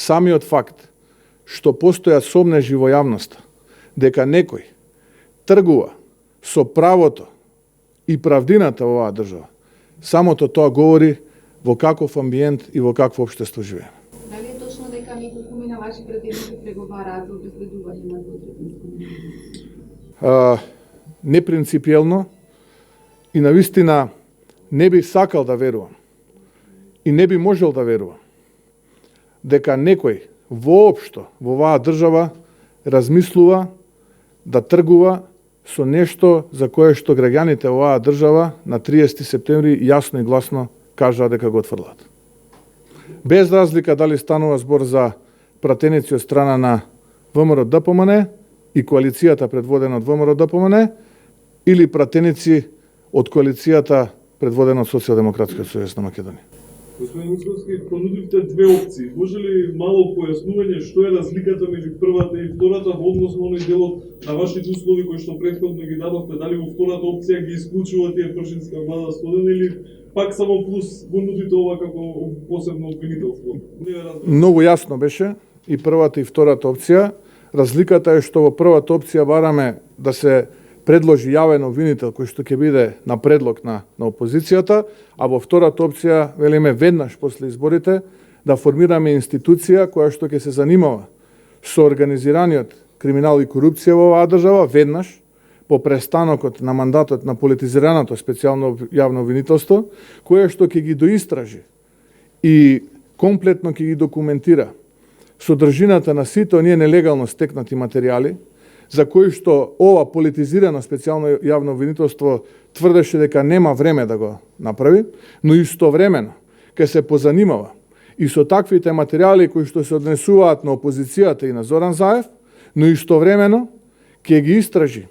Самиот факт што постојат сомнежи во јавноста дека некој тргува со правото и правдината во оваа држава, самото тоа говори во каков амбиент и во какво општество живееме. Дали е точно дека неколкумина ваши пратеници преговараат за обезбедување на двотретинско? Непринципиелно и навистина не би сакал да верувам и не би можел да верувам дека некој воопшто во оваа држава размислува да тргува со нешто за кое што граѓаните во оваа држава на 30 септември јасно и гласно кажаа дека го отфрлат. Без разлика дали станува збор за пратеници од страна на ВМРО-ДПМН и коалицијата предводена од ВМРО-ДПМН или пратеници од коалицијата предводена од Социјалдемократскиот сојуз на Македонија. Господин Мицковски, понудивте две опции. Може ли мало појаснување што е разликата меѓу првата и втората во однос на оној делот на вашите услови кои што претходно ги дадовте? Дали во втората опција ги исклучува тие пршинска влада студена или пак само плюс го нудите ова како посебно обвинителство? Многу јасно беше и првата и втората опција. Разликата е што во првата опција бараме да се предложи јавен обвинител кој што ќе биде на предлог на опозицијата, а во втората опција велиме веднаш после изборите да формираме институција која што ќе се занимава со организираниот криминал и корупција во оваа држава веднаш по престанокот на мандатот на политизираното специјално јавно обвинителство, кое што ќе ги доистражи и комплетно ќе ги документира содржината на сите оние нелегално стекнати материјали за кои што ова политизирано специјално јавно обвинителство тврдеше дека нема време да го направи, но истовремено ќе се позанимава и со таквите материјали кои што се однесуваат на опозицијата и на Зоран Заев, но истовремено ќе ги истражи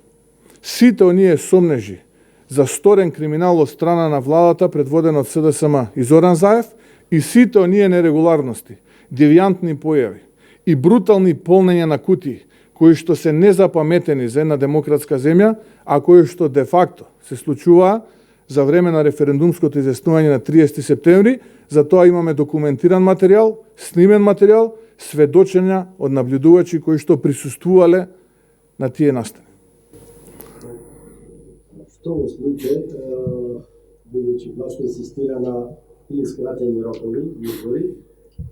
сите оние сомнежи за сторен криминал од страна на владата предводена од СДСМ и Зоран Заев и сите оние нерегуларности, девијантни појави и брутални полнења на кутии кои што се незапаметени за една демократска земја, а кои што де факто се случуваа за време на референдумското изјаснување на 30 септември. За тоа имаме документиран материјал, снимен материјал, сведочења од наблюдувачи кои што присуствувале на тие настани. Што во случај, бидејќи власта инсистира на или скратени рокови избори,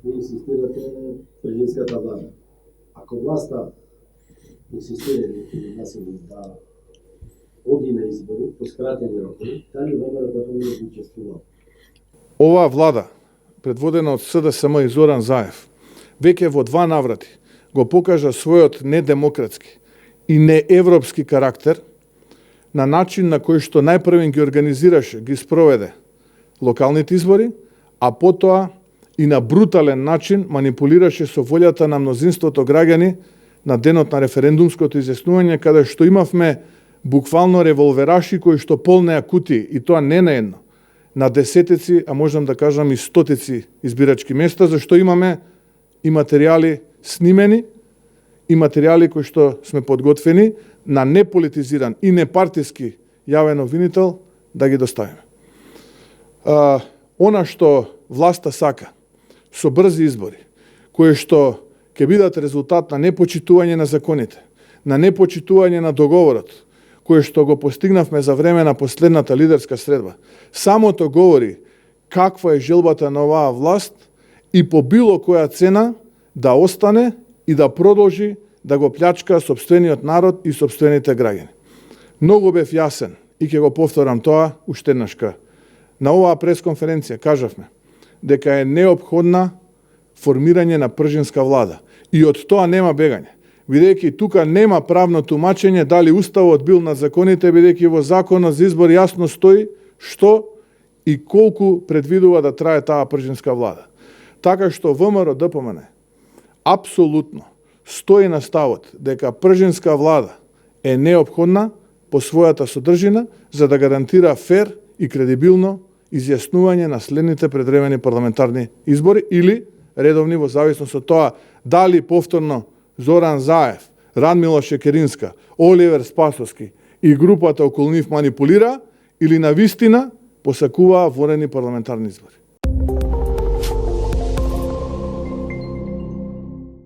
ви инсистирате прежинската влада. Ако власта инсистира да оди на избори по скратени рокови, дали ВМРО-ДПМН би учествувал? Оваа влада, предводена од СДСМ и Зоран Заев, веќе во два наврати го покажа својот недемократски и неевропски карактер на начин на кој што најпрвен ги организираше, ги спроведе локалните избори, а потоа и на брутален начин манипулираше со волјата на мнозинството граѓани на денот на референдумското изјаснување, каде што имавме буквално револвераши кои што полнеа кутии, и тоа не на едно, на десетици, а можам да кажам и стотици избирачки места, зашто имаме и материјали снимени, и материјали кои што сме подготвени на неполитизиран и непартиски јавен обвинител да ги доставиме. Она што власта сака со брзи избори, кои што ќе бидат резултат на непочитување на законите, на непочитување на договорот, кој што го постигнавме за време на последната лидерска средба, самото говори каква е желбата на оваа власт и по било која цена да остане и да продолжи да го плячка сопствениот народ и сопствените граѓани. Многу бев јасен и ќе го повторам тоа уште еднашка. На оваа пресконференција кажавме дека е неопходна формирање на пржинска влада и од тоа нема бегање. Бидејќи тука нема правно тумачење дали уставот бил над законите, бидејќи во законот за избор јасно стои што и колку предвидува да трае таа пржинска влада. Така што ВМРО-ДПМН апсолутно стои на ставот дека пржинска влада е неопходна по својата содржина за да гарантира фер и кредибилно изјаснување на следните предвремени парламентарни избори или редовни во зависност од тоа дали повторно Зоран Заев, Радмила Шекеринска, Оливер Спасовски и групата околу нив манипулира или на вистина посакуваа ворени парламентарни избори.